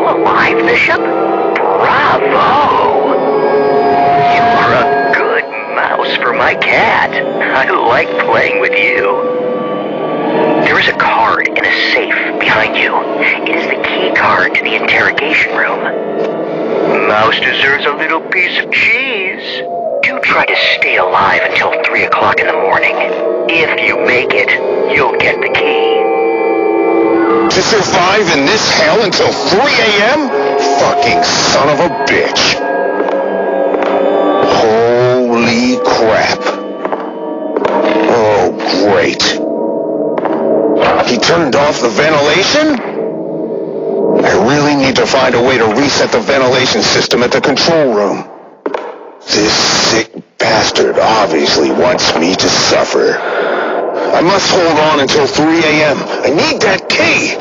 alive, Bishop? Bravo! You're a good mouse for my cat. I like playing with you. There is a card in a safe behind you. It is the key card to the interrogation room. Mouse deserves a little piece of cheese. Do try to stay alive until 3 o'clock in the morning. If you make it, you'll get the key. To survive in this hell until 3 a.m.? Fucking son of a bitch. Holy crap. Oh, great. He turned off the ventilation? I really need to find a way to reset the ventilation system at the control room. This sick bastard obviously wants me to suffer. I must hold on until 3 a.m. I need that key!